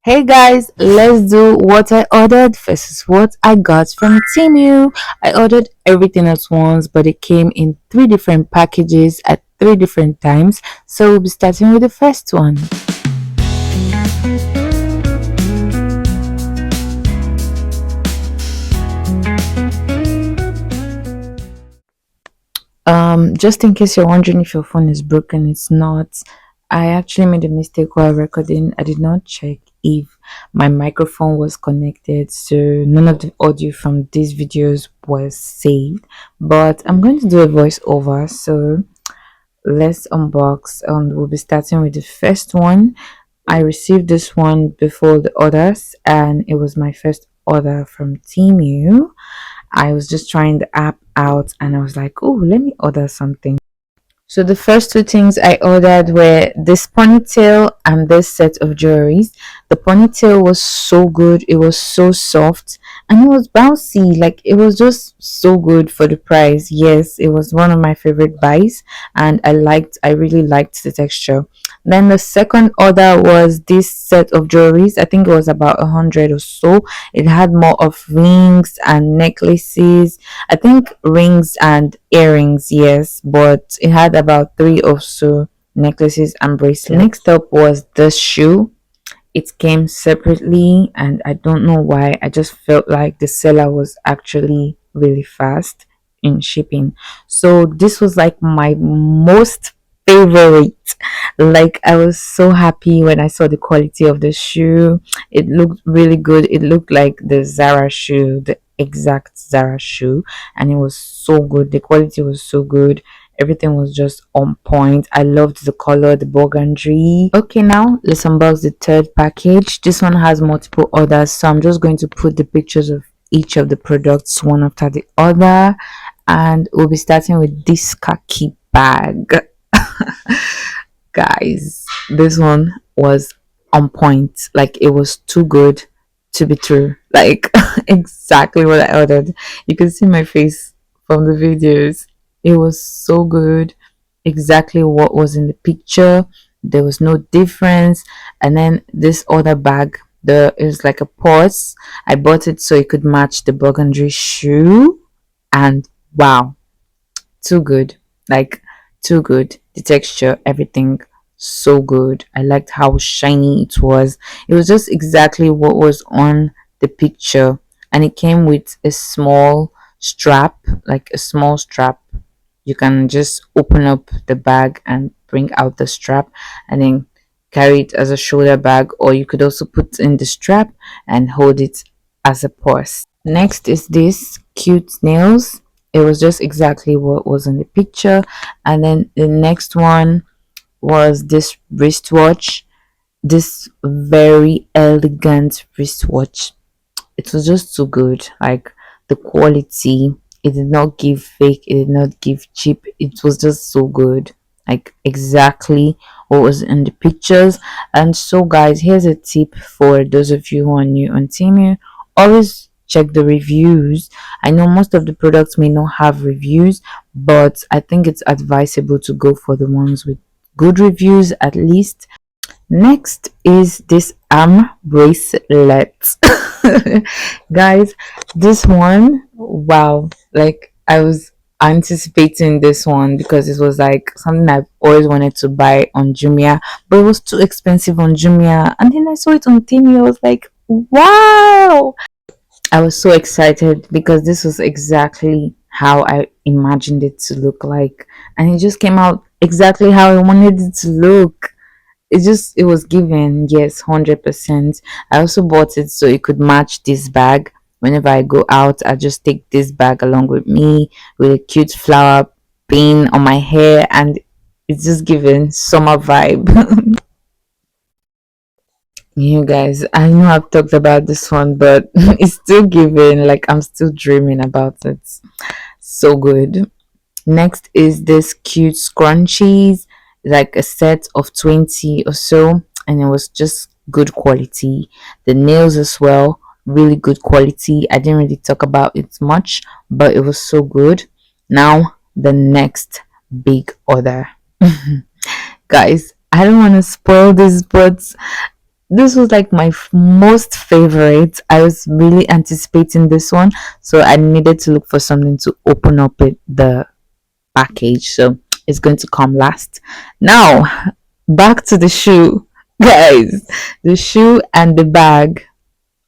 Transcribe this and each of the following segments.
Hey guys, let's do what I ordered versus what I got from Temu. I ordered everything at once, but it came in three different packages at three different times. So we'll be starting with the first one. Just in case you're wondering if your phone is broken, it's not. I actually made a mistake while recording. I did not check if my microphone was connected, so none of the audio from these videos was saved. But I'm going to do a voiceover, so let's unbox, and we'll be starting with the first one. I received this one before the others, and it was my first order from Temu. I was just trying the app out and I was like, oh, let me order something. So the first two things I ordered were this ponytail and this set of jewelries. The ponytail was so good. It was so soft and it was bouncy. Like it was just so good for the price. Yes, it was one of my favorite buys and I really liked the texture. Then the second order was this set of jewelries. I think it was about 100 or so. It had more of rings and necklaces. I think rings and earrings, yes, but it had about three or so necklaces and bracelets. Next up was this shoe. It came separately, and I don't know why. I just felt like the seller was actually really fast in shipping. So this was like my most favorite. Like I was so happy when I saw the quality of the shoe. It looked really good. It looked like the Zara shoe, the exact Zara shoe, and it was so good. The quality was so good. Everything was just on point. I loved the color, the burgundy. Okay, now let's unbox the third package. This one has multiple orders, so I'm just going to put the pictures of each of the products one after the other, and we'll be starting with this khaki bag. Guys, this one was on point. Like it was too good to be true. Like exactly what I ordered. You can see my face from the videos. It was so good. Exactly what was in the picture. There was no difference. And then this other bag, the is like a purse. I bought it so it could match the burgundy shoe. And wow, too good. Like too good. The texture, everything so good. I liked how shiny it was. It was just exactly what was on the picture, and it came with a small strap, like a small strap. You can just open up the bag and bring out the strap and then carry it as a shoulder bag, or you could also put in the strap and hold it as a purse. Next is this cute nails. It was just exactly what was in the picture. And then the next one was this wristwatch, this very elegant wristwatch. It was just so good. Like the quality, it did not give fake, it did not give cheap. It was just so good. Like exactly what was in the pictures. And so guys, here's a tip for those of you who are new on Temu. Always check the reviews. I know most of the products may not have reviews, but I think it's advisable to go for the ones with good reviews at least. Next is this arm bracelet. Guys, this one, wow, like I was anticipating this one because it was like something I've always wanted to buy on Jumia, but it was too expensive on Jumia. And then I saw it on Temu. I was like, wow, I was so excited because this was exactly how I imagined it to look like, and it just came out exactly how I wanted it to look. It was given, yes, 100%. I also bought it so it could match this bag. Whenever I go out, I just take this bag along with me with a cute flower pin on my hair, and it's just given summer vibe. You guys, I know I've talked about this one, but it's still giving. Like I'm still dreaming about it. So good. Next is this cute scrunchies, like a set of 20 or so, and it was just good quality. The nails as well, really good quality. I didn't really talk about it much, but it was so good. Now, the next big order. Guys, I don't want to spoil this, but this was like my most favorite. I was really anticipating this one, so I needed to look for something to open up the package. So it's going to come last. Now, back to the shoe, guys. The shoe and the bag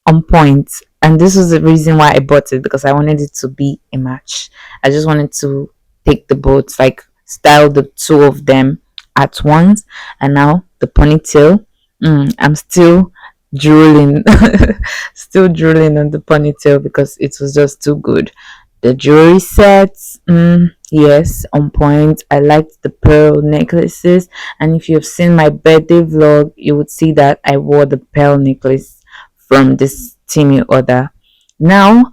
on point. And this was the reason why I bought it, because I wanted it to be a match. I just wanted to take the both, like style the two of them at once. And now the ponytail. I'm still drooling, still drooling on the ponytail because it was just too good. The jewelry sets, yes, on point. I liked the pearl necklaces, and if you've seen my birthday vlog, you would see that I wore the pearl necklace from this Temu order. Now,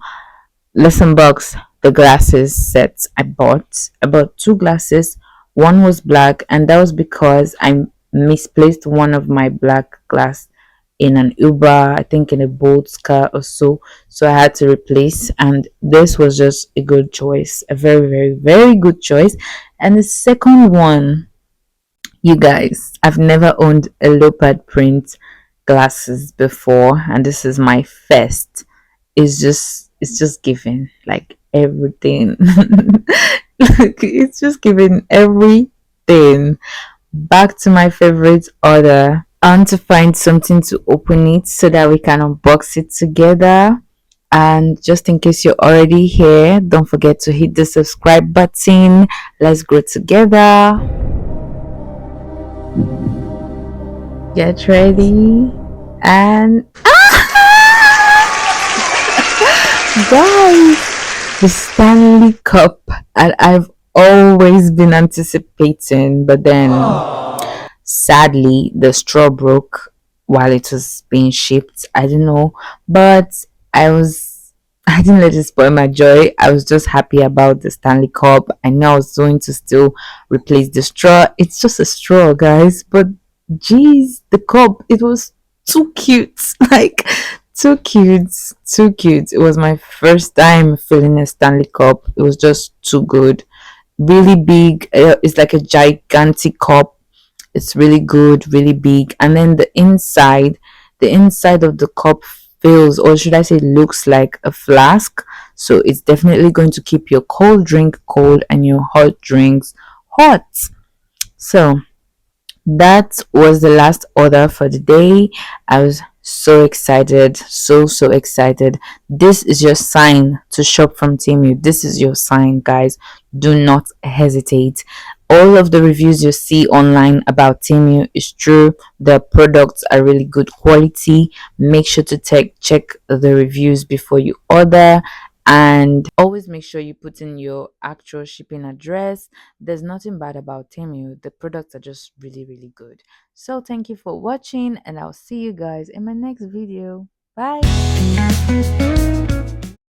lesson box, the glasses sets I bought. I bought two glasses. One was black, and that was because I misplaced one of my black glass in an Uber, I think in a Bolt's car or so. So I had to replace, and this was just a good choice, a very, very, very good choice. And the second one, you guys, I've never owned a leopard print glasses before, and this is my first. It's just giving like everything. Like, it's just giving everything. Back to my favorite order. I want to find something to open it so that we can unbox it together. And just in case you're already here, don't forget to hit the subscribe button. Let's grow together. Get ready. And guys, the Stanley Cup. And I've always been anticipating, but then sadly the straw broke while it was being shipped. I don't know, but I was I didn't let it spoil my joy. I was just happy about the Stanley Cup. I know I was going to still replace the straw. It's just a straw, guys, but geez, the cup, it was too cute. Like, too cute, too cute. It was my first time filling a Stanley Cup. It was just too good. Really big. It's like a gigantic cup. It's really good, really big. And then the inside of the cup feels, or should I say, looks like a flask. So it's definitely going to keep your cold drink cold and your hot drinks hot. So that was the last order for the day. I was so excited, so excited. This is your sign to shop from Temu. This is your sign, guys. Do not hesitate. All of the reviews you see online about Temu is true. The products are really good quality. Make sure to check the reviews before you order, and always make sure you put in your actual shipping address. There's nothing bad about Temu. The products are just really, really good. So thank you for watching, and I'll see you guys in my next video. Bye.